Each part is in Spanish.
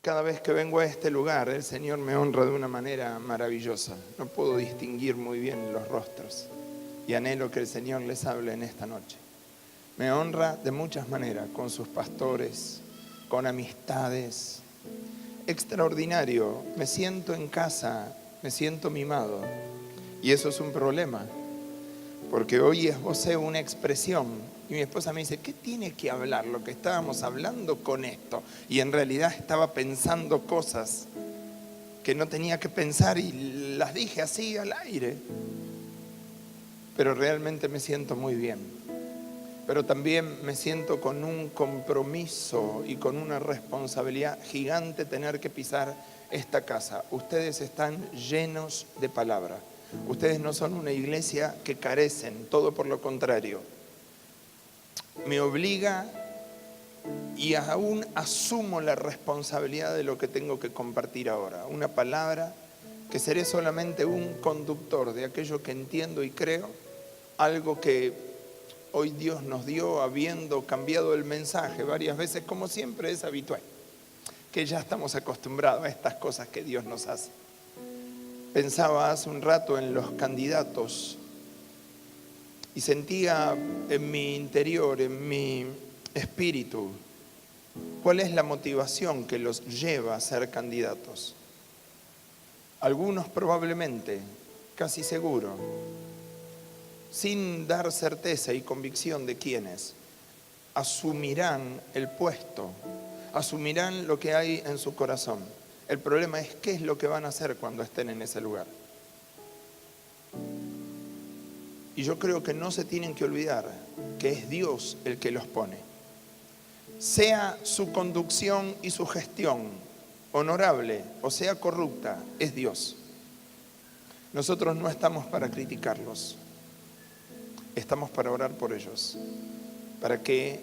Cada vez que vengo a este lugar, el Señor me honra de una manera maravillosa. No puedo distinguir muy bien los rostros y anhelo que el Señor les hable en esta noche. Me honra de muchas maneras, con sus pastores, con amistades. Extraordinario, me siento en casa, me siento mimado. Y eso es un problema, porque hoy esbocé una expresión y mi esposa me dice, ¿qué tiene que hablar lo que estábamos hablando con esto? Y en realidad estaba pensando cosas que no tenía que pensar y las dije así al aire. Pero realmente me siento muy bien. Pero también me siento con un compromiso y con una responsabilidad gigante tener que pisar esta casa. Ustedes están llenos de palabra. Ustedes no son una iglesia que carecen, todo por lo contrario. Me obliga y aún asumo la responsabilidad de lo que tengo que compartir ahora. Una palabra que seré solamente un conductor de aquello que entiendo y creo, algo que hoy Dios nos dio habiendo cambiado el mensaje varias veces, como siempre es habitual, que ya estamos acostumbrados a estas cosas que Dios nos hace. Pensaba hace un rato en los candidatos y sentía en mi interior, en mi espíritu, cuál es la motivación que los lleva a ser candidatos. Algunos probablemente, casi seguro, sin dar certeza y convicción de quiénes, asumirán el puesto, asumirán lo que hay en su corazón. El problema es qué es lo que van a hacer cuando estén en ese lugar. Y yo creo que no se tienen que olvidar que es Dios el que los pone. Sea su conducción y su gestión honorable o sea corrupta, es Dios. Nosotros no estamos para criticarlos. Estamos para orar por ellos, para que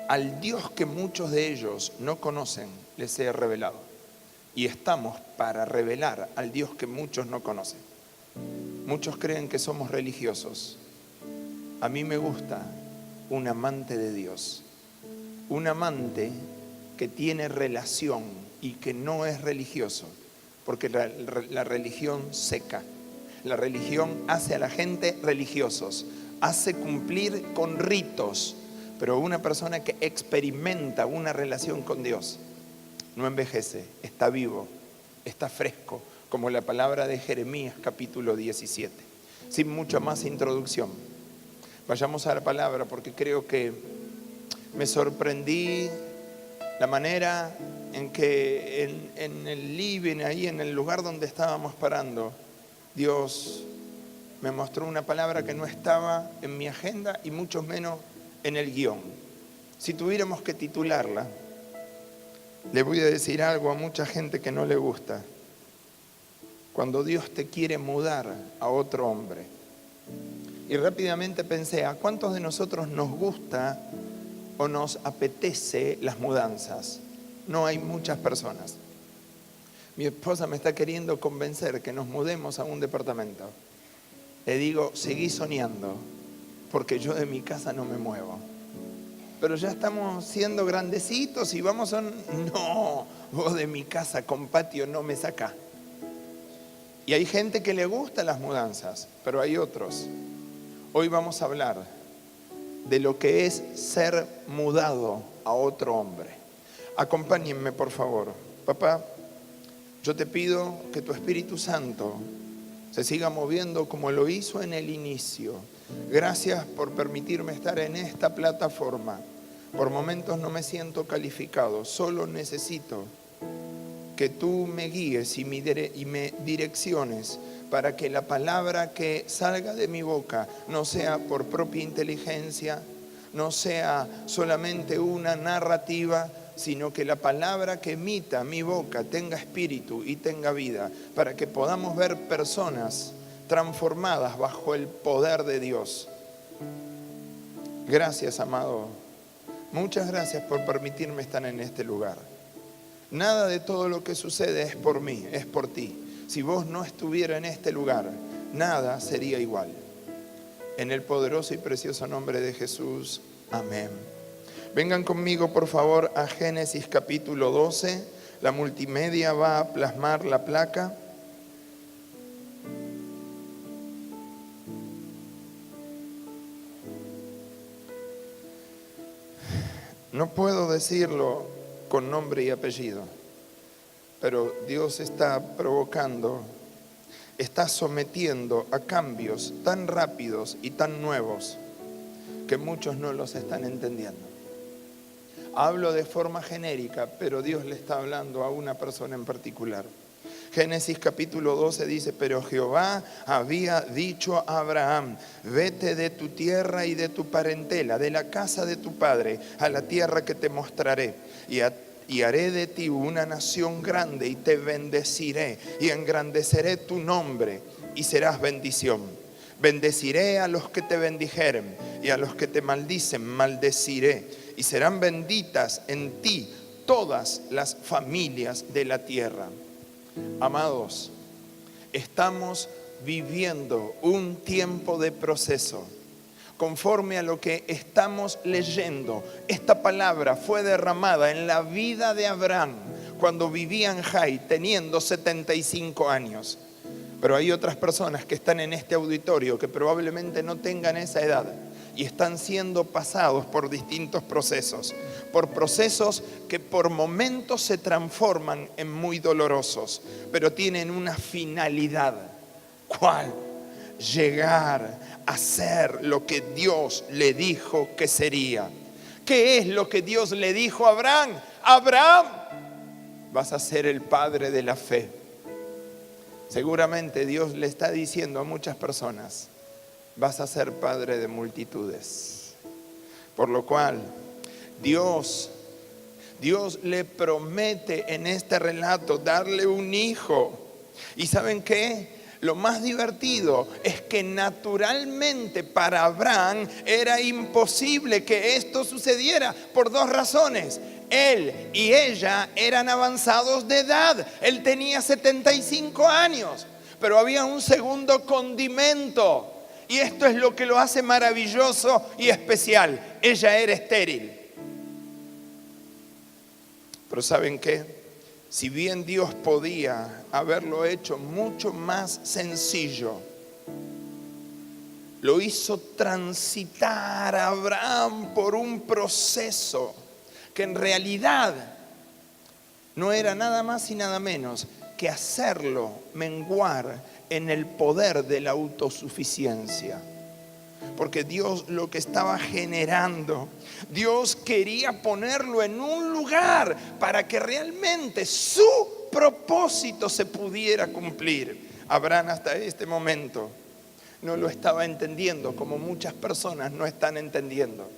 al Dios que muchos de ellos no conocen les sea revelado. Y estamos para revelar al Dios que muchos no conocen. Muchos creen que somos religiosos. A mí me gusta un amante de Dios, un amante que tiene relación y que no es religioso, porque la religión seca. La religión hace a la gente religiosos, hace cumplir con ritos, pero una persona que experimenta una relación con Dios no envejece, está vivo, está fresco, como la palabra de Jeremías capítulo 17. Sin mucha más introducción, vayamos a la palabra porque creo que me sorprendí la manera en que en el living, ahí en el lugar donde estábamos parando, Dios me mostró una palabra que no estaba en mi agenda y mucho menos en el guión. Si tuviéramos que titularla, le voy a decir algo a mucha gente que no le gusta. Cuando Dios te quiere mudar a otro hombre. Y rápidamente pensé, ¿a cuántos de nosotros nos gusta o nos apetece las mudanzas? No hay muchas personas. Mi esposa me está queriendo convencer que nos mudemos a un departamento. Le digo, seguí soñando, porque yo de mi casa no me muevo. Pero ya estamos siendo grandecitos y vamos a... No, vos de mi casa con patio no me sacás. Y hay gente que le gusta las mudanzas, pero hay otros. Hoy vamos a hablar de lo que es ser mudado a otro hombre. Acompáñenme, por favor. Papá, yo te pido que tu Espíritu Santo se siga moviendo como lo hizo en el inicio. Gracias por permitirme estar en esta plataforma. Por momentos no me siento calificado, solo necesito que tú me guíes y me direcciones para que la palabra que salga de mi boca no sea por propia inteligencia, no sea solamente una narrativa, sino que la palabra que emita mi boca tenga espíritu y tenga vida, para que podamos ver personas transformadas bajo el poder de Dios. Gracias, amado. Muchas gracias por permitirme estar en este lugar. Nada de todo lo que sucede es por mí, es por ti. Si vos no estuvieras en este lugar, nada sería igual. En el poderoso y precioso nombre de Jesús, amén. Vengan conmigo, por favor, a Génesis capítulo 12. La multimedia va a plasmar la placa. No puedo decirlo con nombre y apellido, pero Dios está provocando, está sometiendo a cambios tan rápidos y tan nuevos que muchos no los están entendiendo. Hablo de forma genérica, pero Dios le está hablando a una persona en particular. Génesis capítulo 12 dice: pero Jehová había dicho a Abraham: vete de tu tierra y de tu parentela, de la casa de tu padre, a la tierra que te mostraré, y haré de ti una nación grande, y te bendeciré, y engrandeceré tu nombre, y serás bendición. Bendeciré a los que te bendijeren, y a los que te maldicen maldeciré, y serán benditas en ti todas las familias de la tierra. Amados, estamos viviendo un tiempo de proceso. Conforme a lo que estamos leyendo, esta palabra fue derramada en la vida de Abraham cuando vivía en Jai, teniendo 75 años. Pero hay otras personas que están en este auditorio que probablemente no tengan esa edad y están siendo pasados por distintos procesos, por procesos que por momentos se transforman en muy dolorosos, pero tienen una finalidad. ¿Cuál? Llegar a ser lo que Dios le dijo que sería. ¿Qué es lo que Dios le dijo a Abraham? Abraham, vas a ser el padre de la fe. Seguramente Dios le está diciendo a muchas personas: vas a ser padre de multitudes. Por lo cual, Dios le promete en este relato darle un hijo. ¿Y saben qué? Lo más divertido es que naturalmente para Abraham era imposible que esto sucediera por dos razones. Él y ella eran avanzados de edad. Él tenía 75 años, pero había un segundo condimento. Y esto es lo que lo hace maravilloso y especial. Ella era estéril. Pero ¿saben qué? Si bien Dios podía haberlo hecho mucho más sencillo, lo hizo transitar a Abraham por un proceso que en realidad no era nada más y nada menos que hacerlo menguar en el poder de la autosuficiencia. Porque Dios lo que estaba generando, Dios quería ponerlo en un lugar para que realmente su propósito se pudiera cumplir. Abraham hasta este momento no lo estaba entendiendo, como muchas personas no están entendiendo.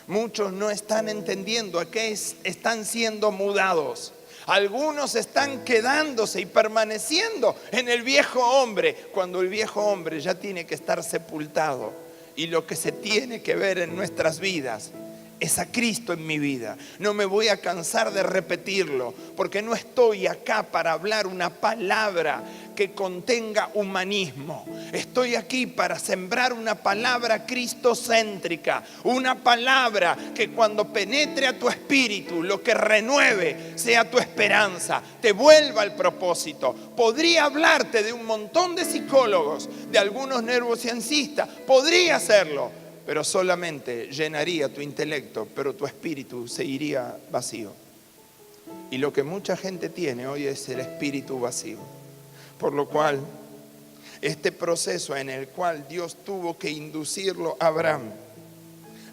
Muchos no están entendiendo a qué están siendo mudados. Algunos están quedándose y permaneciendo en el viejo hombre, cuando el viejo hombre ya tiene que estar sepultado. Y lo que se tiene que ver en nuestras vidas es a Cristo en mi vida. No me voy a cansar de repetirlo, porque no estoy acá para hablar una palabra que contenga humanismo. Estoy aquí para sembrar una palabra cristocéntrica, una palabra que cuando penetre a tu espíritu, lo que renueve sea tu esperanza, te vuelva al propósito. Podría hablarte de un montón de psicólogos, de algunos neurocienciistas, podría hacerlo, pero solamente llenaría tu intelecto, pero tu espíritu se iría vacío. Y lo que mucha gente tiene hoy es el espíritu vacío. Por lo cual, este proceso en el cual Dios tuvo que inducirlo a Abraham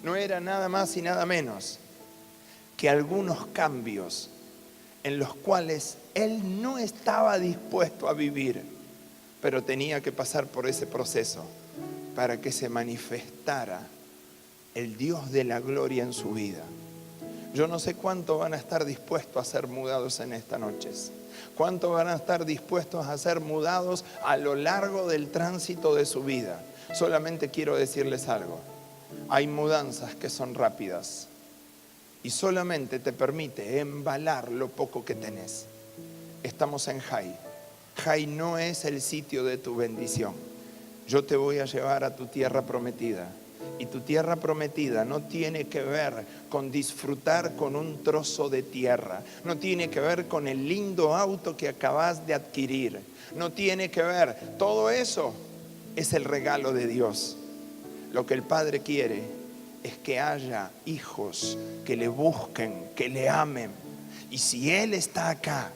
no era nada más y nada menos que algunos cambios en los cuales él no estaba dispuesto a vivir, pero tenía que pasar por ese proceso para que se manifestara el Dios de la gloria en su vida. Yo no sé cuánto van a estar dispuestos a ser mudados en esta noche. ¿Cuánto van a estar dispuestos a ser mudados a lo largo del tránsito de su vida? Solamente quiero decirles algo. Hay mudanzas que son rápidas y solamente te permite embalar lo poco que tenés. Estamos en Jai. Jai no es el sitio de tu bendición. Yo te voy a llevar a tu tierra prometida Y tu tierra prometida no tiene que ver con disfrutar con un trozo de tierra. No tiene que ver con el lindo auto que acabas de adquirir. No tiene que ver. Todo eso es el regalo de Dios. Lo que el Padre quiere es que haya hijos que le busquen, que le amen. Y si Él está acá,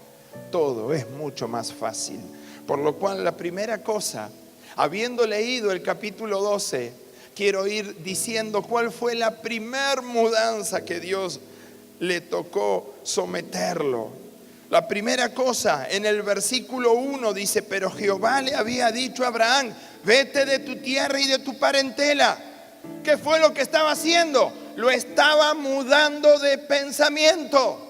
todo es mucho más fácil. Por lo cual la primera cosa, habiendo leído el capítulo 12, quiero ir diciendo cuál fue la primer mudanza que Dios le tocó someterlo. La primera cosa, en el versículo 1 dice: pero Jehová le había dicho a Abraham: vete de tu tierra y de tu parentela. ¿Qué fue lo que estaba haciendo? Lo estaba mudando de pensamiento.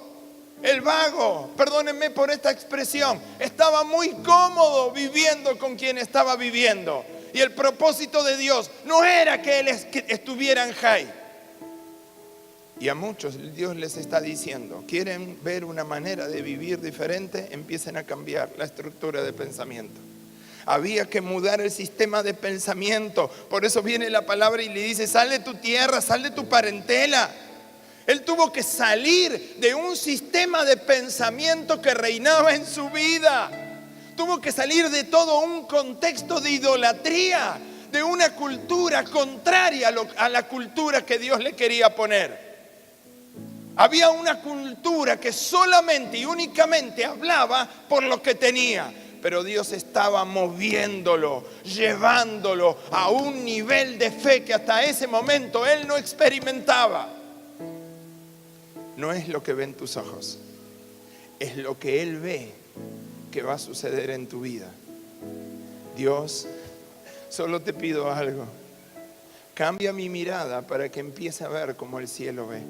El vago, perdónenme por esta expresión, estaba muy cómodo viviendo con quien estaba viviendo. Y el propósito de Dios no era que él estuviera en Jai. Y a muchos Dios les está diciendo: quieren ver una manera de vivir diferente, empiecen a cambiar la estructura de pensamiento. Había que mudar el sistema de pensamiento. Por eso viene la palabra y le dice: sal de tu tierra, sal de tu parentela. Él tuvo que salir de un sistema de pensamiento que reinaba en su vida. Tuvo que salir de todo un contexto de idolatría, de una cultura contraria a la cultura que Dios le quería poner. Había una cultura que solamente y únicamente hablaba por lo que tenía, pero Dios estaba moviéndolo, llevándolo a un nivel de fe que hasta ese momento él no experimentaba. No es lo que ven tus ojos, es lo que Él ve que va a suceder en tu vida. Dios, solo te pido algo: cambia mi mirada para que empiece a ver como el cielo ve.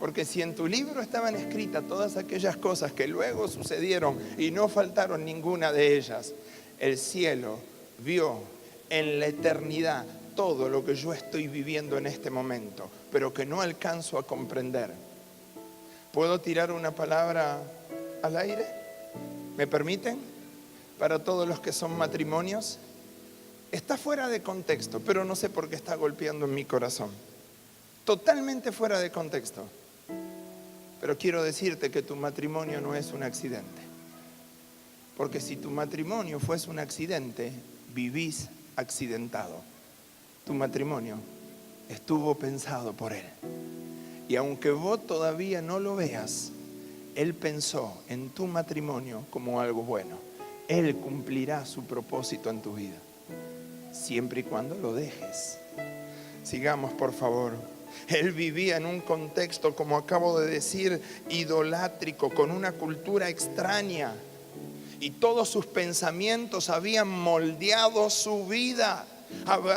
Porque si en tu libro estaban escritas todas aquellas cosas que luego sucedieron y no faltaron ninguna de ellas, el cielo vio en la eternidad todo lo que yo estoy viviendo en este momento, pero que no alcanzo a comprender. ¿Puedo tirar una palabra al aire? ¿Me permiten? Para todos los que son matrimonios. Está fuera de contexto, pero no sé por qué está golpeando en mi corazón. Totalmente fuera de contexto. Pero quiero decirte que tu matrimonio no es un accidente. Porque si tu matrimonio fuese un accidente, vivís accidentado. Tu matrimonio estuvo pensado por Él. Y aunque vos todavía no lo veas, Él pensó en tu matrimonio como algo bueno. Él cumplirá su propósito en tu vida, siempre y cuando lo dejes. Sigamos, por favor. Él vivía en un contexto, como acabo de decir, idolátrico, con una cultura extraña. Y todos sus pensamientos habían moldeado su vida,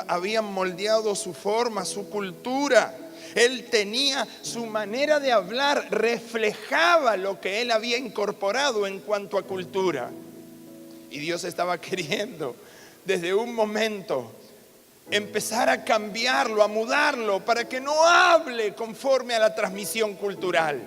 habían moldeado su forma, su cultura. Él tenía su manera de hablar, reflejaba lo que él había incorporado en cuanto a cultura. Y Dios estaba queriendo desde un momento empezar a cambiarlo, a mudarlo, para que no hable conforme a la transmisión cultural.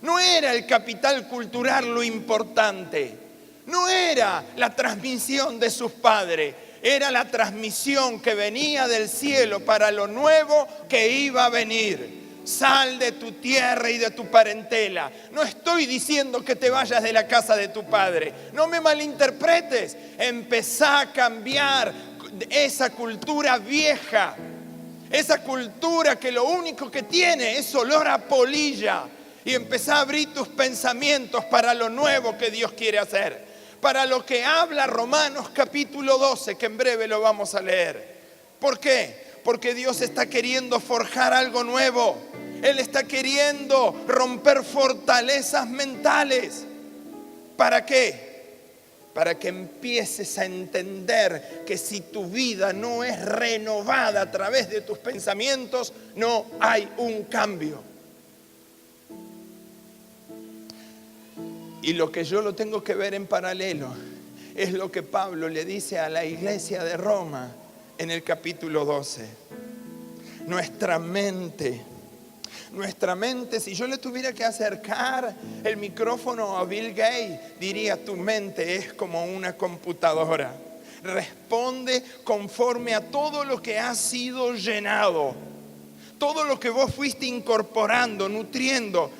No era el capital cultural lo importante, no era la transmisión de sus padres. Era la transmisión que venía del cielo para lo nuevo que iba a venir. Sal de tu tierra y de tu parentela. No estoy diciendo que te vayas de la casa de tu padre. No me malinterpretes. Empezá a cambiar esa cultura vieja. Esa cultura que lo único que tiene es olor a polilla. Y empezá a abrir tus pensamientos para lo nuevo que Dios quiere hacer. Para lo que habla Romanos capítulo 12, que en breve lo vamos a leer. ¿Por qué? Porque Dios está queriendo forjar algo nuevo. Él está queriendo romper fortalezas mentales. ¿Para qué? Para que empieces a entender que si tu vida no es renovada a través de tus pensamientos, no hay un cambio. Y lo que yo lo tengo que ver en paralelo es lo que Pablo le dice a la iglesia de Roma en el capítulo 12. Nuestra mente, si yo le tuviera que acercar el micrófono a Bill Gates, diría: tu mente es como una computadora. responde conforme a todo lo que ha sido llenado. Todo lo que vos fuiste incorporando, nutriendo.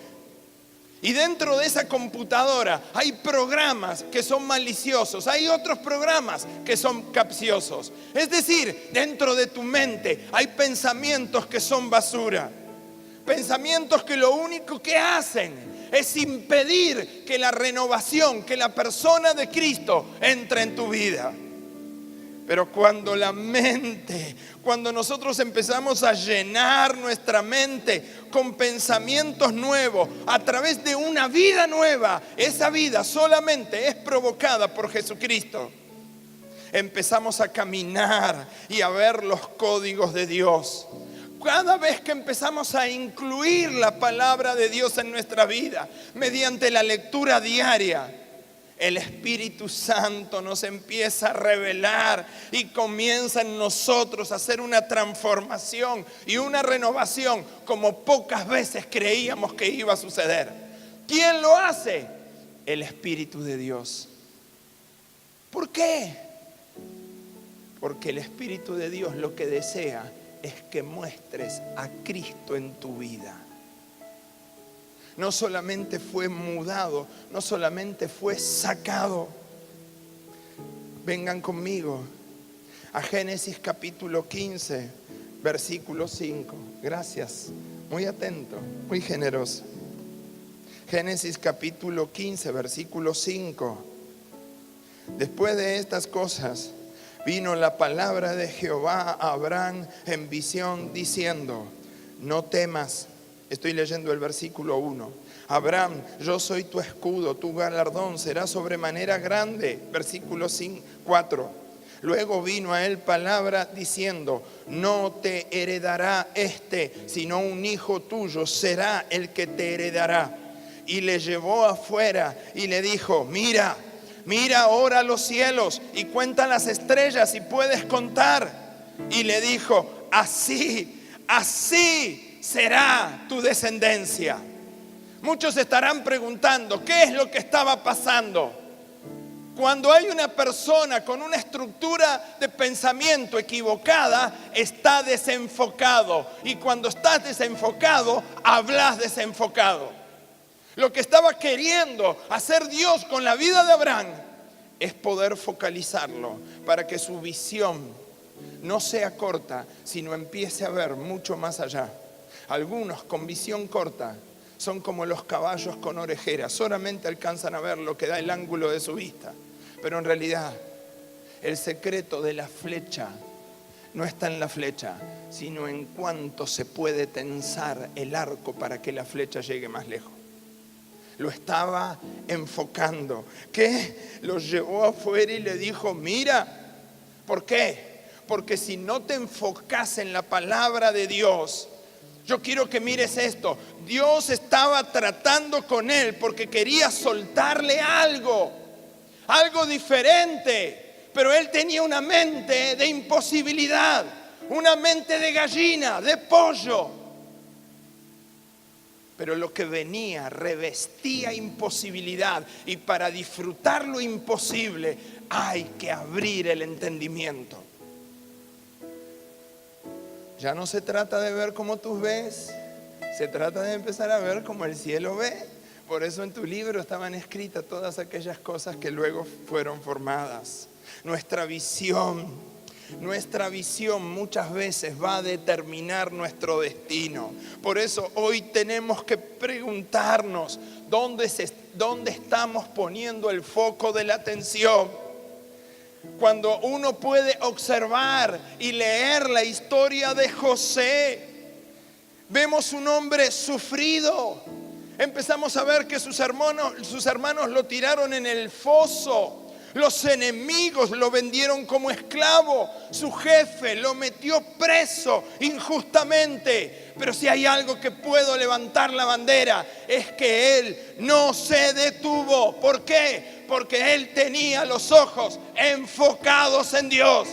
Y dentro de esa computadora hay programas que son maliciosos, hay otros programas que son capciosos. Es decir, dentro de tu mente hay pensamientos que son basura. Pensamientos que lo único que hacen es impedir que la renovación, que la persona de Cristo entre en tu vida. Pero cuando nosotros empezamos a llenar nuestra mente con pensamientos nuevos, a través de una vida nueva, esa vida solamente es provocada por Jesucristo. Empezamos a caminar y a ver los códigos de Dios. Cada vez que empezamos a incluir la palabra de Dios en nuestra vida, mediante la lectura diaria, el Espíritu Santo nos empieza a revelar y comienza en nosotros a hacer una transformación y una renovación como pocas veces creíamos que iba a suceder. ¿Quién lo hace? El Espíritu de Dios. ¿Por qué? Porque el Espíritu de Dios lo que desea es que muestres a Cristo en tu vida. No solamente fue mudado, no solamente fue sacado. Vengan conmigo a Génesis capítulo 15, versículo 5. Gracias, muy atento, muy generoso. Génesis capítulo 15, versículo 5. Después de estas cosas, vino la palabra de Jehová a Abraham en visión diciendo: no temas. Estoy leyendo el versículo 1. Abraham, yo soy tu escudo, tu galardón será sobremanera grande. Versículo 4. Luego vino a él palabra diciendo: no te heredará sino un hijo tuyo será el que te heredará. Y le llevó afuera y le dijo: mira ahora los cielos y cuenta las estrellas si puedes contar. Y le dijo: así será tu descendencia. Muchos estarán preguntando: ¿qué es lo que estaba pasando? Cuando hay una persona con una estructura de pensamiento equivocada, está desenfocado. Y cuando estás desenfocado, hablas desenfocado. Lo que estaba queriendo hacer Dios con la vida de Abraham es poder focalizarlo para que su visión no sea corta, sino empiece a ver mucho más allá. Algunos con visión corta son como los caballos con orejeras, solamente alcanzan a ver lo que da el ángulo de su vista. Pero en realidad, el secreto de la flecha no está en la flecha, sino en cuánto se puede tensar el arco para que la flecha llegue más lejos. Lo estaba enfocando. ¿Qué? Lo llevó afuera y le dijo: mira. ¿Por qué? Porque si no te enfocas en la palabra de Dios, yo quiero que mires esto. Dios estaba tratando con él porque quería soltarle algo diferente. Pero él tenía una mente de imposibilidad, una mente de gallina, de pollo. Pero lo que venía revestía imposibilidad. Y para disfrutar lo imposible hay que abrir el entendimiento. Ya no se trata de ver como tú ves, se trata de empezar a ver como el cielo ve. Por eso en tu libro estaban escritas todas aquellas cosas que luego fueron formadas. Nuestra visión muchas veces va a determinar nuestro destino. Por eso hoy tenemos que preguntarnos dónde estamos poniendo el foco de la atención. Cuando uno puede observar y leer la historia de José, vemos un hombre sufrido. Empezamos a ver que sus hermanos lo tiraron en el foso. Los enemigos lo vendieron como esclavo. Su jefe lo metió preso injustamente. Pero si hay algo que puedo levantar la bandera, es que él no se detuvo. ¿Por qué? Porque él tenía los ojos enfocados en Dios.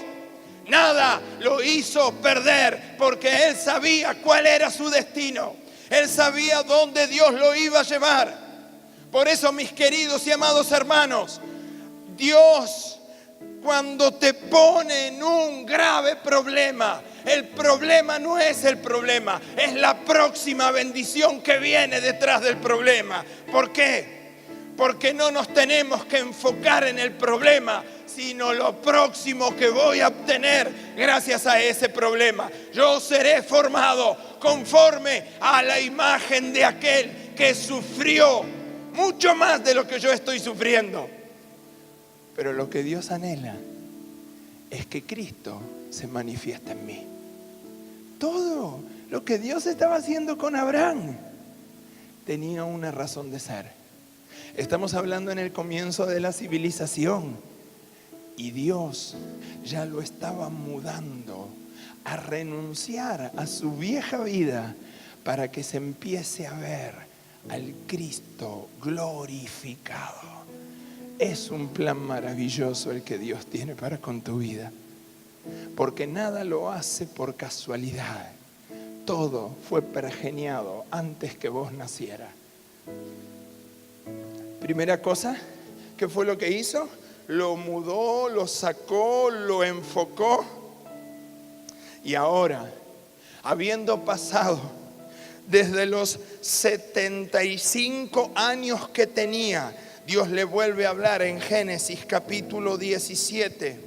Nada lo hizo perder, porque él sabía cuál era su destino. Él sabía dónde Dios lo iba a llevar. Por eso, mis queridos y amados hermanos, Dios Cuando te pone en un grave problema, el problema no es el problema, es la próxima bendición que viene detrás del problema. ¿Por qué? Porque no nos tenemos que enfocar en el problema, sino lo próximo que voy a obtener gracias a ese problema. Yo seré formado conforme a la imagen de aquel que sufrió mucho más de lo que yo estoy sufriendo. Pero lo que Dios anhela es que Cristo se manifieste en mí. Todo lo que Dios estaba haciendo con Abraham tenía una razón de ser. Estamos hablando en el comienzo de la civilización y Dios ya lo estaba mudando a renunciar a su vieja vida para que se empiece a ver al Cristo glorificado. Es un plan maravilloso el que Dios tiene para con tu vida, porque nada lo hace por casualidad. Todo fue pergeniado antes que vos nacieras. Primera cosa, ¿qué fue lo que hizo? Lo mudó, lo sacó, lo enfocó. Y ahora, habiendo pasado desde los 75 años que tenía, Dios le vuelve a hablar en Génesis capítulo 17.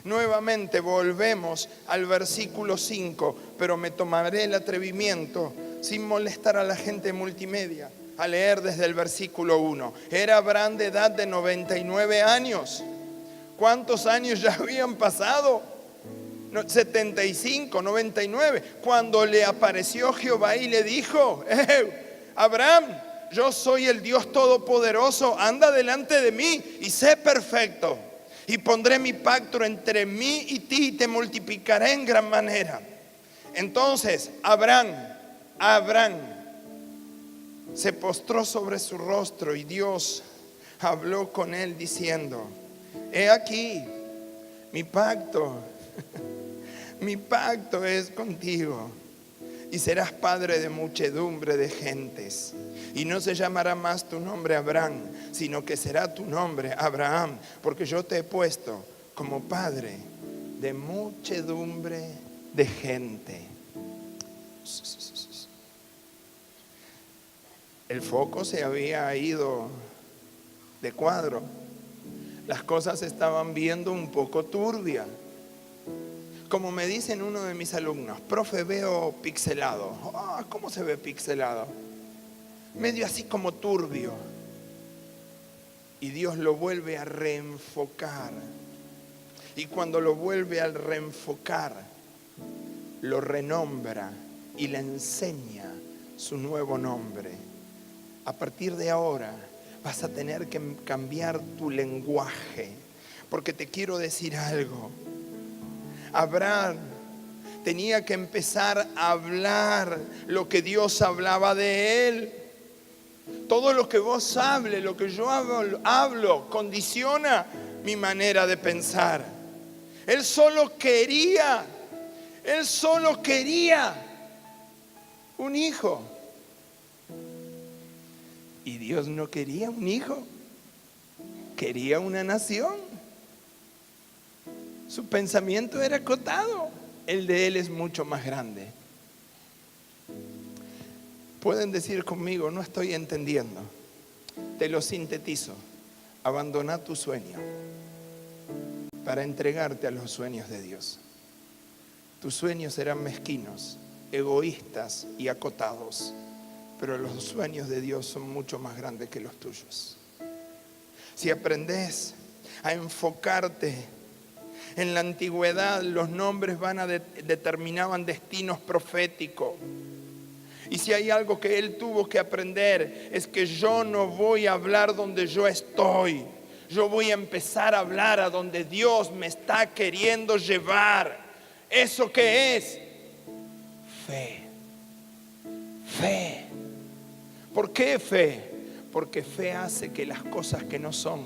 Nuevamente volvemos al versículo 5, pero me tomaré el atrevimiento, sin molestar a la gente multimedia, a leer desde el versículo 1. Era Abraham de edad de 99 años. ¿Cuántos años ya habían pasado? 75, 99. Cuando le apareció Jehová y le dijo: Abraham, yo soy el Dios Todopoderoso, anda delante de mí y sé perfecto. Y pondré mi pacto entre mí y ti y te multiplicaré en gran manera. Entonces Abraham se postró sobre su rostro y Dios habló con él diciendo: he aquí, mi pacto es contigo. Y serás padre de muchedumbre de gentes. Y no se llamará más tu nombre Abraham, sino que será tu nombre Abraham, porque yo te he puesto como padre de muchedumbre de gente. El foco se había ido de cuadro. Las cosas se estaban viendo un poco turbias. Como me dicen uno de mis alumnos: profe, veo pixelado. ¿Cómo se ve pixelado? Medio así como turbio. Y Dios lo vuelve a reenfocar. Y cuando lo vuelve a reenfocar, lo renombra y le enseña su nuevo nombre. A partir de ahora vas a tener que cambiar tu lenguaje, porque te quiero decir algo. Abraham tenía que empezar a hablar lo que Dios hablaba de él. Todo lo que vos hables, lo que yo hablo, condiciona mi manera de pensar. Él solo quería un hijo. Y Dios no quería un hijo, quería una nación. Su pensamiento era acotado, el de él es mucho más grande. Pueden decir conmigo: no estoy entendiendo. Te lo sintetizo: abandona tu sueño para entregarte a los sueños de Dios. Tus sueños serán mezquinos, egoístas y acotados, pero los sueños de Dios son mucho más grandes que los tuyos. Si aprendes a enfocarte en la antigüedad, los nombres determinaban destinos proféticos. Y si hay algo que él tuvo que aprender, es que yo no voy a hablar donde yo estoy. Yo voy a empezar a hablar a donde Dios me está queriendo llevar. ¿Eso qué es? Fe. Fe. ¿Por qué fe? Porque fe hace que las cosas que no son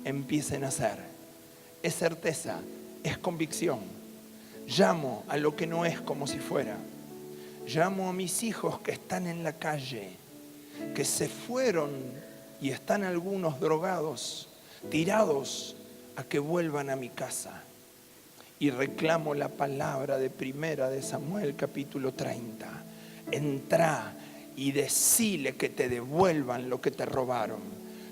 empiecen a ser. Es certeza, es convicción. Llamo a lo que no es como si fuera. Llamo a mis hijos que están en la calle, que se fueron y están algunos drogados, tirados a que vuelvan a mi casa. Y reclamo la palabra de 1 de Samuel capítulo 30. Entrá y decile que te devuelvan lo que te robaron.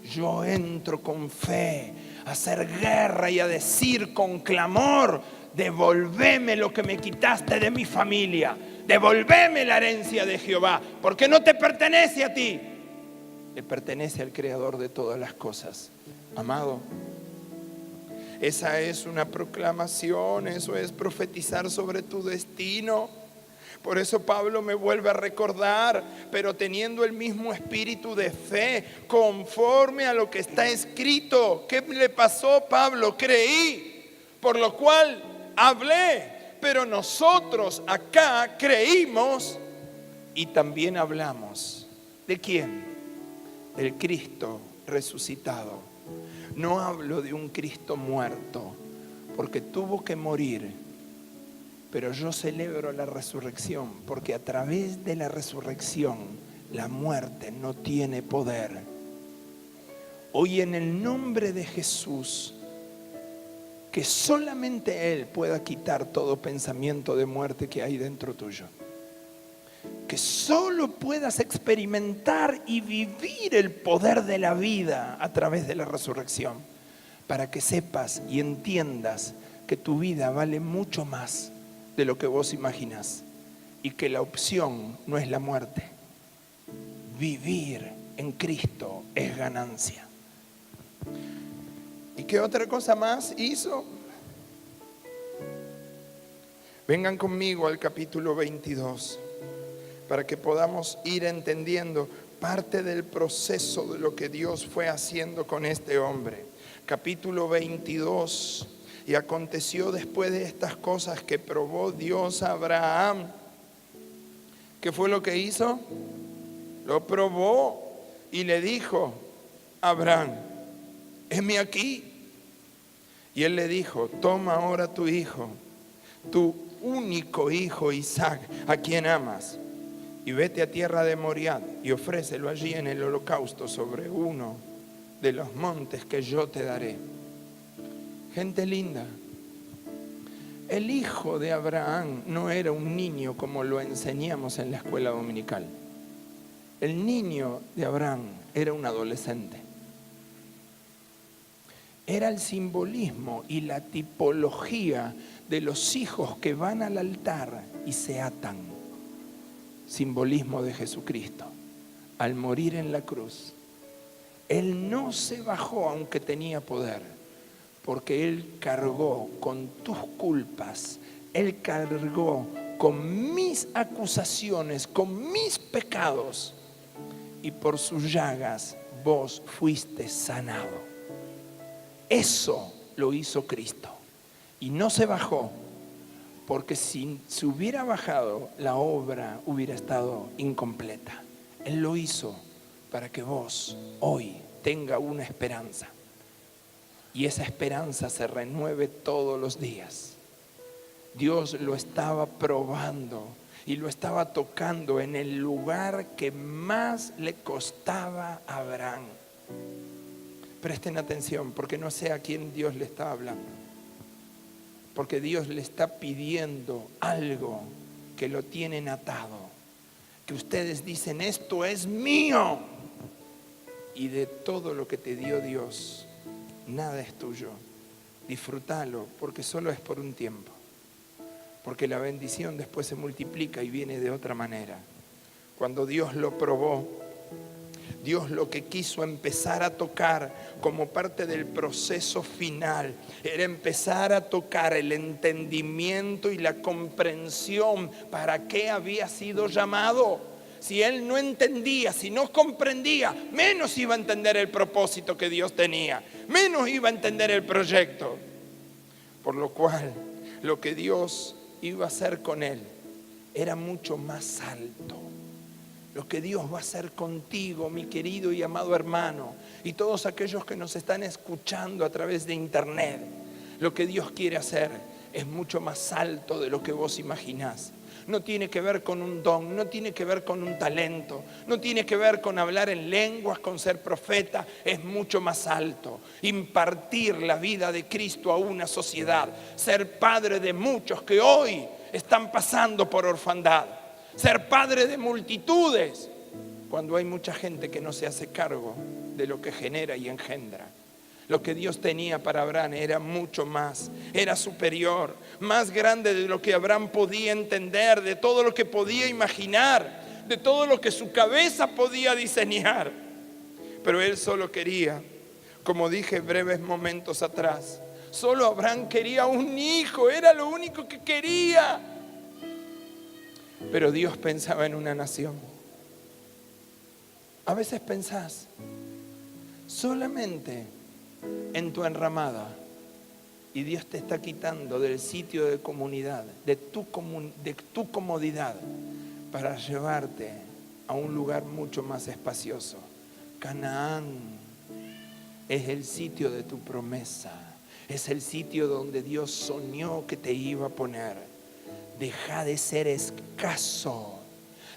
Yo entro con fe a hacer guerra y a decir con clamor: devolveme lo que me quitaste de mi familia, devolveme la herencia de Jehová, porque no te pertenece a ti, le pertenece al Creador de todas las cosas. Amado, esa es una proclamación, eso es profetizar sobre tu destino. Por eso Pablo me vuelve a recordar, pero teniendo el mismo espíritu de fe, conforme a lo que está escrito. ¿Qué le pasó, Pablo? Creí, por lo cual hablé, pero nosotros acá creímos y también hablamos. ¿De quién? Del Cristo resucitado. No hablo de un Cristo muerto, porque tuvo que morir, pero yo celebro la resurrección, porque a través de la resurrección la muerte no tiene poder. Hoy, en el nombre de Jesús, que solamente Él pueda quitar todo pensamiento de muerte que hay dentro tuyo, que solo puedas experimentar y vivir el poder de la vida a través de la resurrección, para que sepas y entiendas que tu vida vale mucho más de lo que vos imaginás y que la opción no es la muerte. Vivir en Cristo es ganancia. ¿Y qué otra cosa más hizo? Vengan conmigo al capítulo 22 para que podamos ir entendiendo parte del proceso de lo que Dios fue haciendo con este hombre. Capítulo 22. Y aconteció después de estas cosas que probó Dios a Abraham. ¿Qué fue lo que hizo? Lo probó y le dijo: Abraham, heme aquí. Y él le dijo: toma ahora tu hijo, tu único hijo Isaac, a quien amas, y vete a tierra de Moriah y ofrécelo allí en el holocausto sobre uno de los montes que yo te daré. Gente linda, el hijo de Abraham no era un niño como lo enseñamos en la escuela dominical. El niño de Abraham era un adolescente. Era el simbolismo y la tipología de los hijos que van al altar y se atan. Simbolismo de Jesucristo. Al morir en la cruz, Él no se bajó aunque tenía poder, porque Él cargó con tus culpas, Él cargó con mis acusaciones, con mis pecados, y por sus llagas vos fuiste sanado. Eso lo hizo Cristo. Y no se bajó, porque si se hubiera bajado, la obra hubiera estado incompleta. Él lo hizo para que vos hoy tenga una esperanza. Y esa esperanza se renueve todos los días. Dios lo estaba probando y lo estaba tocando en el lugar que más le costaba a Abraham. Presten atención, porque no sé a quién Dios le está hablando. Porque Dios le está pidiendo algo que lo tienen atado. Que ustedes dicen: esto es mío. Y de todo lo que te dio Dios, nada es tuyo. Disfrútalo, porque solo es por un tiempo. Porque la bendición después se multiplica y viene de otra manera. Cuando Dios lo probó, Dios lo que quiso empezar a tocar como parte del proceso final era empezar a tocar el entendimiento y la comprensión para qué había sido llamado. Si él no entendía, si no comprendía, menos iba a entender el propósito que Dios tenía, menos iba a entender el proyecto. Por lo cual, lo que Dios iba a hacer con él era mucho más alto. Lo que Dios va a hacer contigo, mi querido y amado hermano, y todos aquellos que nos están escuchando a través de internet, lo que Dios quiere hacer es mucho más alto de lo que vos imaginás. no tiene que ver con un don, no tiene que ver con un talento, no tiene que ver con hablar en lenguas, con ser profeta, es mucho más alto. Impartir la vida de Cristo a una sociedad, ser padre de muchos que hoy están pasando por orfandad, ser padre de multitudes, cuando hay mucha gente que no se hace cargo de lo que genera y engendra. Lo que Dios tenía para Abraham era mucho más, era superior, más grande de lo que Abraham podía entender, de todo lo que podía imaginar, de todo lo que su cabeza podía diseñar. Pero él solo quería, como dije breves momentos atrás, solo Abraham quería un hijo, era lo único que quería. Pero Dios pensaba en una nación. A veces pensás solamente en tu enramada y Dios te está quitando del sitio de comunidad, de tu comodidad, para llevarte a un lugar mucho más espacioso. Canaán es el sitio de tu promesa, es el sitio donde Dios soñó que te iba a poner. Deja de ser escaso,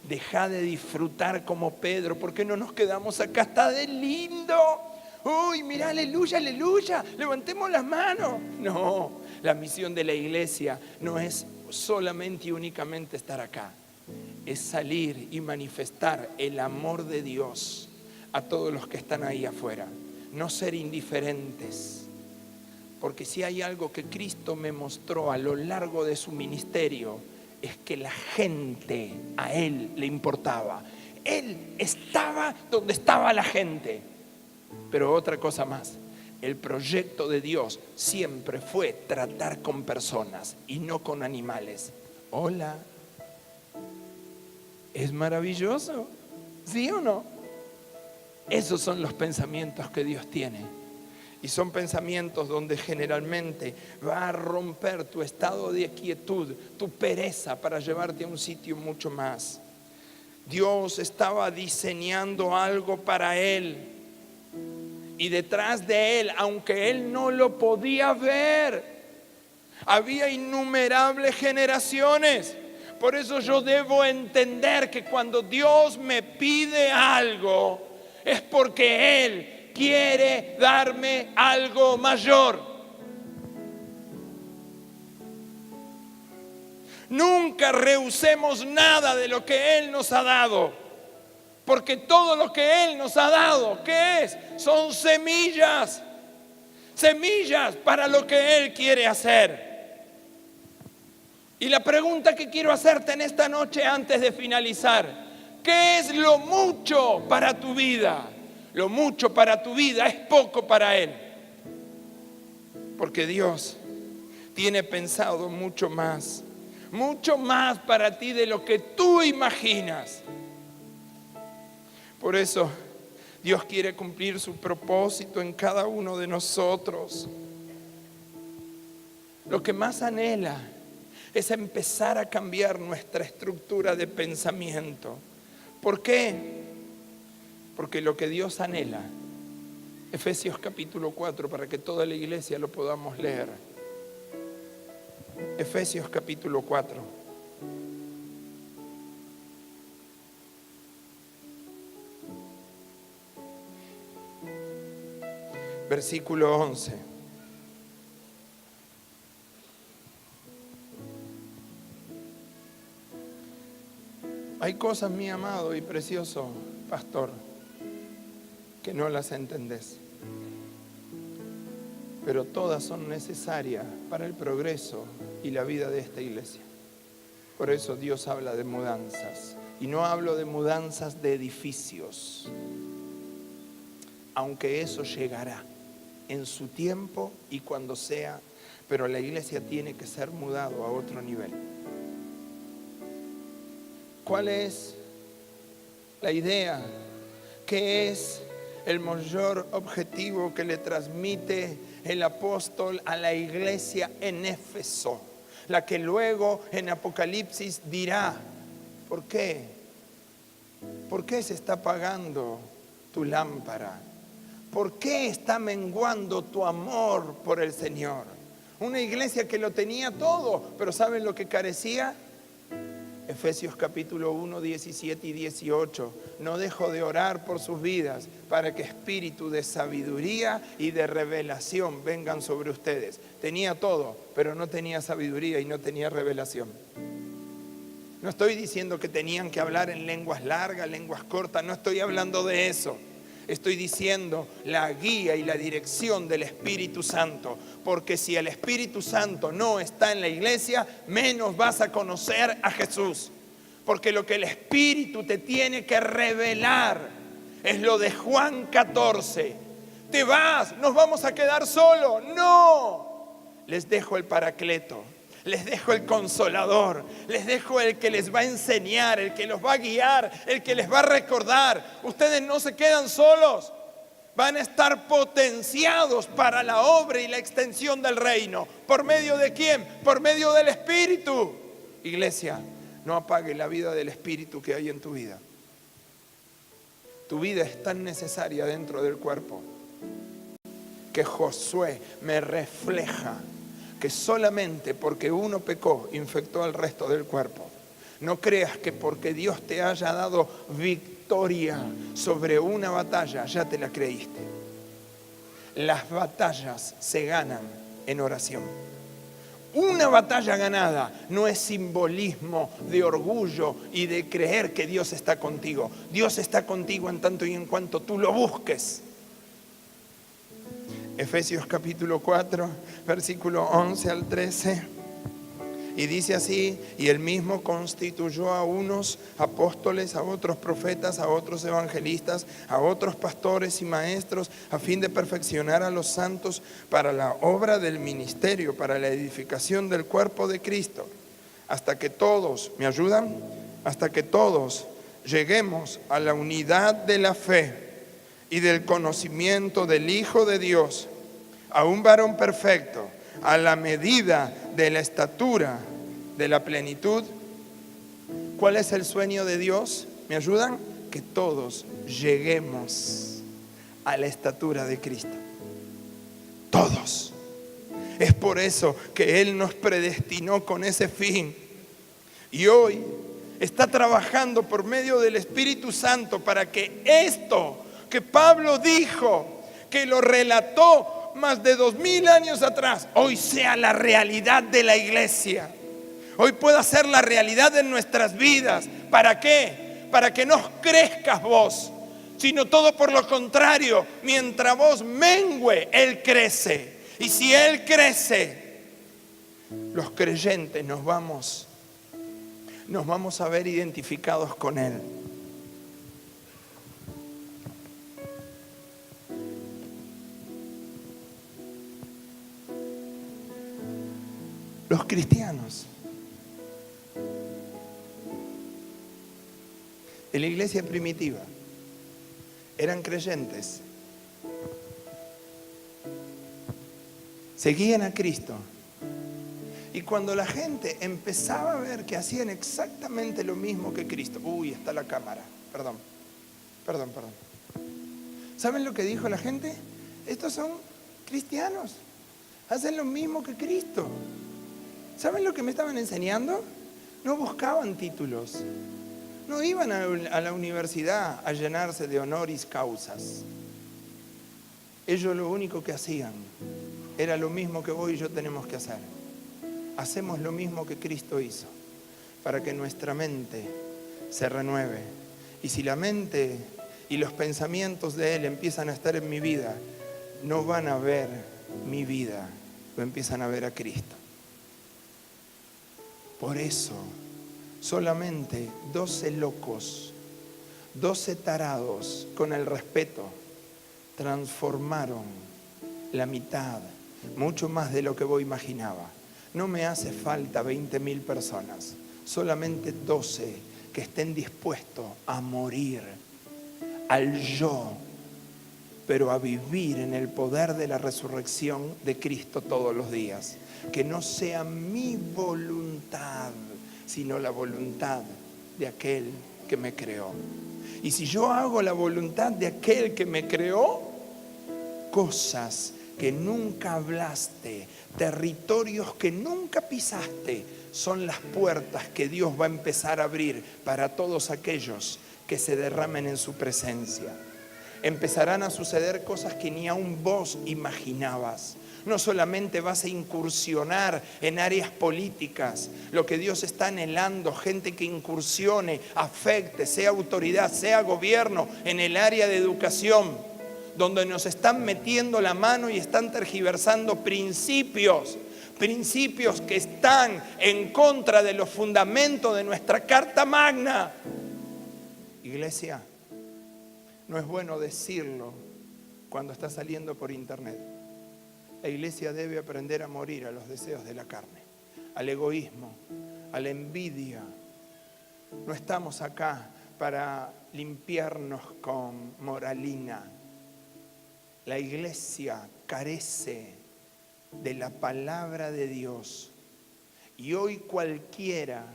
deja de disfrutar como Pedro. ¿Por qué no nos quedamos acá? Está de lindo. Uy, mira, aleluya, aleluya, levantemos las manos. No, la misión de la iglesia no es solamente y únicamente estar acá, es salir y manifestar el amor de Dios a todos los que están ahí afuera. No ser indiferentes, porque si hay algo que Cristo me mostró a lo largo de su ministerio, es que la gente a Él le importaba. Él estaba donde estaba la gente. Pero otra cosa más, el proyecto de Dios siempre fue tratar con personas y no con animales. Hola, ¿es maravilloso? ¿Sí o no? Esos son los pensamientos que Dios tiene. Y son pensamientos donde generalmente va a romper tu estado de quietud, tu pereza, para llevarte a un sitio mucho más. Dios estaba diseñando algo para él. Y detrás de él, aunque él no lo podía ver, había innumerables generaciones. Por eso yo debo entender que cuando Dios me pide algo, es porque Él quiere darme algo mayor. Nunca rehusemos nada de lo que Él nos ha dado. Porque todo lo que Él nos ha dado, ¿qué es? Son semillas. Semillas para lo que Él quiere hacer. Y la pregunta que quiero hacerte en esta noche antes de finalizar: ¿qué es lo mucho para tu vida? Lo mucho para tu vida es poco para Él. Porque Dios tiene pensado mucho más para ti de lo que tú imaginas. Por eso Dios quiere cumplir su propósito en cada uno de nosotros. Lo que más anhela es empezar a cambiar nuestra estructura de pensamiento. ¿Por qué? Porque lo que Dios anhela, Efesios capítulo 4, para que toda la iglesia lo podamos leer. Efesios capítulo 4. Versículo 11. Hay cosas, mi amado y precioso pastor, que no las entendés, pero todas son necesarias para el progreso y la vida de esta iglesia. Por eso Dios habla de mudanzas, y no hablo de mudanzas de edificios, aunque eso llegará en su tiempo y cuando sea, pero la iglesia tiene que ser mudado a otro nivel. ¿Cuál es la idea? ¿Qué es el mayor objetivo que le transmite el apóstol a la iglesia en Éfeso? La que luego en Apocalipsis dirá: ¿por qué? ¿Por qué se está apagando tu lámpara? ¿Por qué está menguando tu amor por el Señor? Una iglesia que lo tenía todo, pero ¿saben lo que carecía? Efesios capítulo 1, 17 y 18. No dejo de orar por sus vidas para que espíritu de sabiduría y de revelación vengan sobre ustedes. Tenía todo, pero no tenía sabiduría y no tenía revelación. No estoy diciendo que tenían que hablar en lenguas largas, lenguas cortas, no estoy hablando de eso. Estoy diciendo la guía y la dirección del Espíritu Santo. Porque si el Espíritu Santo no está en la iglesia, menos vas a conocer a Jesús. Porque lo que el Espíritu te tiene que revelar es lo de Juan 14. Te vas, nos vamos a quedar solos. No, les dejo el Paracleto. Les dejo el Consolador, les dejo el que les va a enseñar, el que los va a guiar, el que les va a recordar. Ustedes no se quedan solos, van a estar potenciados para la obra y la extensión del reino. ¿Por medio de quién? Por medio del Espíritu. Iglesia, no apague la vida del Espíritu que hay en tu vida. Tu vida es tan necesaria dentro del cuerpo que Josué me refleja que solamente porque uno pecó, infectó al resto del cuerpo. No creas que porque Dios te haya dado victoria sobre una batalla, ya te la creíste. Las batallas se ganan en oración. Una batalla ganada no es simbolismo de orgullo y de creer que Dios está contigo. Dios está contigo en tanto y en cuanto tú lo busques. Efesios capítulo 4, versículo 11 al 13. Y dice así: y él mismo constituyó a unos apóstoles, a otros profetas, a otros evangelistas, a otros pastores y maestros, a fin de perfeccionar a los santos para la obra del ministerio, para la edificación del cuerpo de Cristo, hasta que todos, ¿me ayudan? Hasta que todos lleguemos a la unidad de la fe y del conocimiento del Hijo de Dios, a un varón perfecto, a la medida de la estatura de la plenitud. ¿Cuál es el sueño de Dios? ¿Me ayudan? Que todos lleguemos a la estatura de Cristo. Todos. Es por eso que Él nos predestinó con ese fin. Y hoy está trabajando por medio del Espíritu Santo para que esto que Pablo dijo, que lo relató más de 2000 años atrás, hoy sea la realidad de la iglesia. Hoy pueda ser la realidad de nuestras vidas. ¿Para qué? Para que no crezcas vos, sino todo por lo contrario. Mientras vos mengüe, Él crece. Y si Él crece, los creyentes nos vamos a ver identificados con Él. Los cristianos en la iglesia primitiva eran creyentes, seguían a Cristo, y cuando la gente empezaba a ver que hacían exactamente lo mismo que Cristo, está la cámara, perdón. ¿Saben lo que dijo la gente? Estos son cristianos, hacen lo mismo que Cristo. ¿Saben lo que me estaban enseñando? No buscaban títulos. No iban a la universidad a llenarse de honoris causas. Ellos lo único que hacían era lo mismo que vos y yo tenemos que hacer. Hacemos lo mismo que Cristo hizo para que nuestra mente se renueve. Y si la mente y los pensamientos de Él empiezan a estar en mi vida, no van a ver mi vida, lo empiezan a ver a Cristo. Por eso, solamente 12 locos, 12 tarados con el respeto, transformaron la mitad, mucho más de lo que vos imaginaba. No me hace falta 20.000 personas, solamente 12 que estén dispuestos a morir al yo, pero a vivir en el poder de la resurrección de Cristo todos los días. Que no sea mi voluntad, sino la voluntad de aquel que me creó. Y si yo hago la voluntad de aquel que me creó, cosas que nunca hablaste, territorios que nunca pisaste, son las puertas que Dios va a empezar a abrir para todos aquellos que se derramen en su presencia. Empezarán a suceder cosas que ni aún vos imaginabas. No solamente vas a incursionar en áreas políticas, lo que Dios está anhelando, gente que incursione, afecte, sea autoridad, sea gobierno, en el área de educación, donde nos están metiendo la mano y están tergiversando principios que están en contra de los fundamentos de nuestra Carta Magna. Iglesia, no es bueno decirlo cuando está saliendo por internet. La iglesia debe aprender a morir a los deseos de la carne, al egoísmo, a la envidia. No estamos acá para limpiarnos con moralina. La iglesia carece de la palabra de Dios. Y hoy cualquiera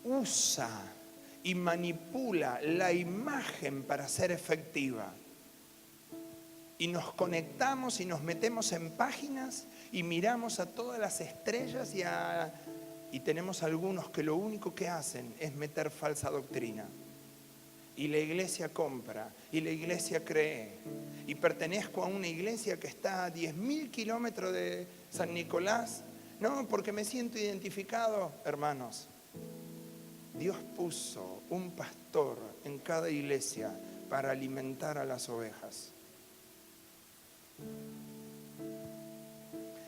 usa y manipula la imagen para ser efectiva. Y nos conectamos y nos metemos en páginas y miramos a todas las estrellas y tenemos algunos que lo único que hacen es meter falsa doctrina. Y la iglesia compra, y la iglesia cree. Y pertenezco a una iglesia que está a 10.000 kilómetros de San Nicolás. No, porque me siento identificado. Hermanos, Dios puso un pastor en cada iglesia para alimentar a las ovejas.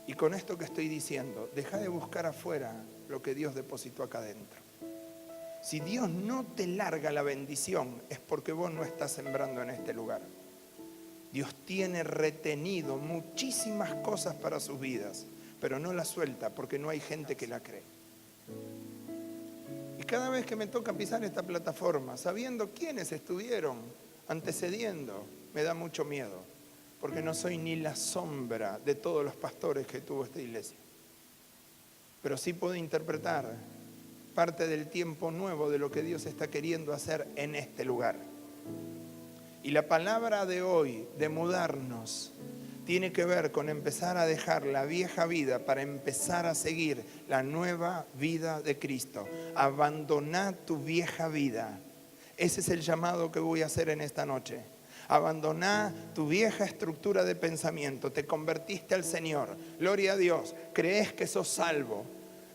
Y con esto que estoy diciendo, deja de buscar afuera lo que Dios depositó acá adentro. Si Dios no te larga la bendición, es porque vos no estás sembrando en este lugar. Dios tiene retenido muchísimas cosas para sus vidas, pero no las suelta porque no hay gente que la cree. Y cada vez que me toca pisar esta plataforma, sabiendo quiénes estuvieron antecediendo, me da mucho miedo, porque no soy ni la sombra de todos los pastores que tuvo esta iglesia. Pero sí puedo interpretar parte del tiempo nuevo de lo que Dios está queriendo hacer en este lugar. Y la palabra de hoy, de mudarnos, tiene que ver con empezar a dejar la vieja vida para empezar a seguir la nueva vida de Cristo. Abandoná tu vieja vida. Ese es el llamado que voy a hacer en esta noche. Abandoná tu vieja estructura de pensamiento. Te convertiste al Señor. Gloria a Dios. Crees que sos salvo.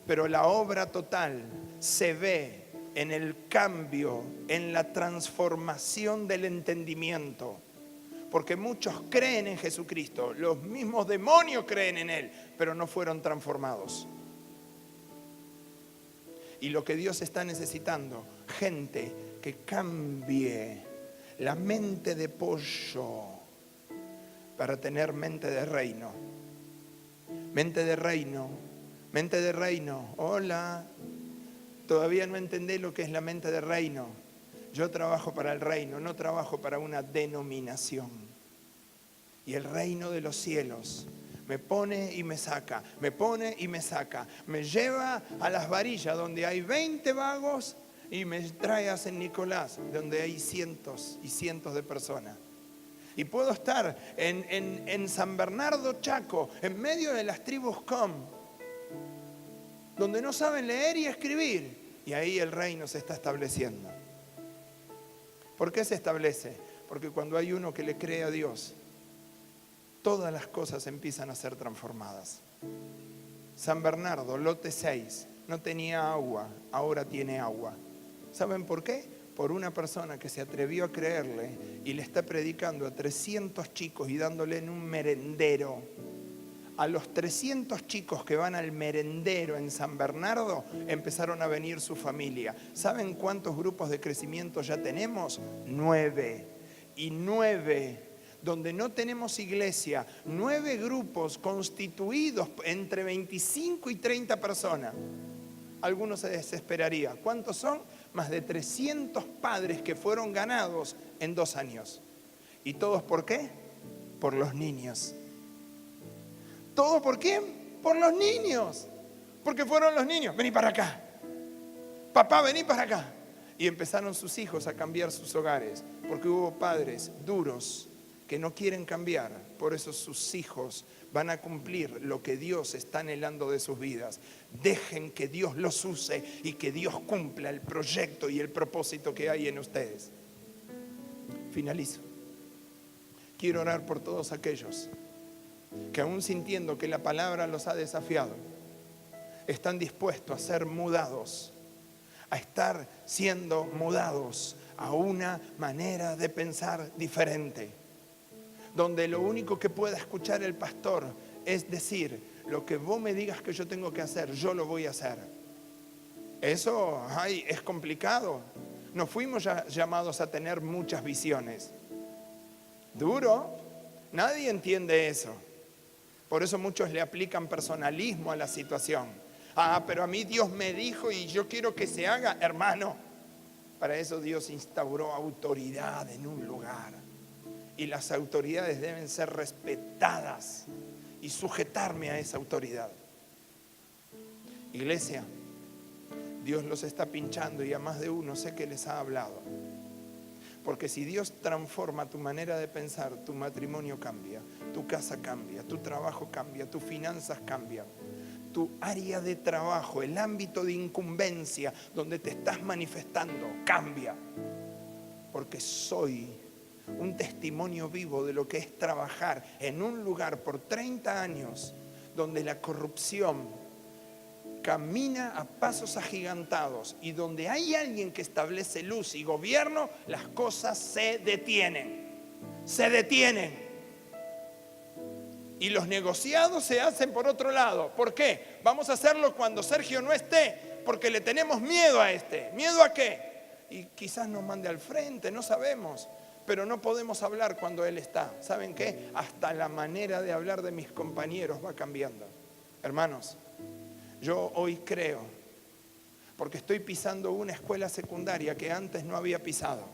Pero la obra total se ve en el cambio, en la transformación del entendimiento. Porque muchos creen en Jesucristo, los mismos demonios creen en Él, pero no fueron transformados. Y lo que Dios está necesitando, gente que cambie la mente de pollo para tener mente de reino. Mente de reino, mente de reino. Hola, todavía no entendés lo que es la mente de reino. Yo trabajo para el reino, no trabajo para una denominación. Y el reino de los cielos me pone y me saca, me pone y me saca. Me lleva a las varillas donde hay 20 vagos y me trae a San Nicolás, donde hay cientos y cientos de personas. Y puedo estar en San Bernardo, Chaco, en medio de las tribus Com, donde no saben leer y escribir. Y ahí el reino se está estableciendo. ¿Por qué se establece? Porque cuando hay uno que le cree a Dios, todas las cosas empiezan a ser transformadas. San Bernardo, lote 6, no tenía agua, ahora tiene agua. ¿Saben por qué? Por una persona que se atrevió a creerle y le está predicando a 300 chicos y dándole en un merendero. A los 300 chicos que van al merendero en San Bernardo empezaron a venir su familia. ¿Saben cuántos grupos de crecimiento ya tenemos? 9. Y 9, donde no tenemos iglesia, 9 grupos constituidos entre 25 y 30 personas. Algunos se desesperaría. ¿Cuántos son? Más de 300 padres que fueron ganados en 2 años. ¿Y todos por qué? Por los niños. ¿Todo por quién? Por los niños. Porque fueron los niños. Vení para acá. Papá, vení para acá. Y empezaron sus hijos a cambiar sus hogares. Porque hubo padres duros que no quieren cambiar. Por eso sus hijos van a cumplir lo que Dios está anhelando de sus vidas. Dejen que Dios los use y que Dios cumpla el proyecto y el propósito que hay en ustedes. Finalizo. Quiero orar por todos aquellos que, aún sintiendo que la palabra los ha desafiado, están dispuestos a ser mudados, a estar siendo mudados a una manera de pensar diferente, donde lo único que pueda escuchar el pastor es decir: lo que vos me digas que yo tengo que hacer, yo lo voy a hacer. Eso es complicado. No fuimos llamados a tener muchas visiones. Duro, nadie entiende eso. Por eso muchos le aplican personalismo a la situación. Pero a mí Dios me dijo y yo quiero que se haga. Hermano, para eso Dios instauró autoridad en un lugar. Y las autoridades deben ser respetadas y sujetarme a esa autoridad. Iglesia, Dios los está pinchando y a más de uno sé que les ha hablado. Porque si Dios transforma tu manera de pensar, tu matrimonio cambia, tu casa cambia, tu trabajo cambia, tus finanzas cambian, tu área de trabajo, el ámbito de incumbencia donde te estás manifestando cambia. Porque soy un testimonio vivo de lo que es trabajar en un lugar por 30 años donde la corrupción camina a pasos agigantados y donde hay alguien que establece luz y gobierno, las cosas se detienen. Se detienen. Y los negociados se hacen por otro lado. ¿Por qué? Vamos a hacerlo cuando Sergio no esté, porque le tenemos miedo a este. ¿Miedo a qué? Y quizás nos mande al frente, no sabemos. Pero no podemos hablar cuando él está. ¿Saben qué? Hasta la manera de hablar de mis compañeros va cambiando. Hermanos, yo hoy creo, porque estoy pisando una escuela secundaria que antes no había pisado,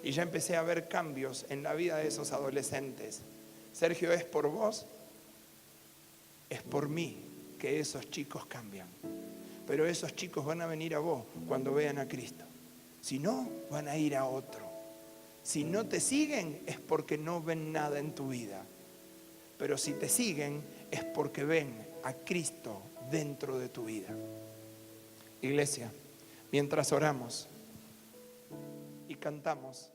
y ya empecé a ver cambios en la vida de esos adolescentes. Sergio, es por vos, es por mí que esos chicos cambian. Pero esos chicos van a venir a vos cuando vean a Cristo. Si no, van a ir a otro. Si no te siguen, es porque no ven nada en tu vida. Pero si te siguen, es porque ven a Cristo dentro de tu vida. Iglesia, mientras oramos y cantamos,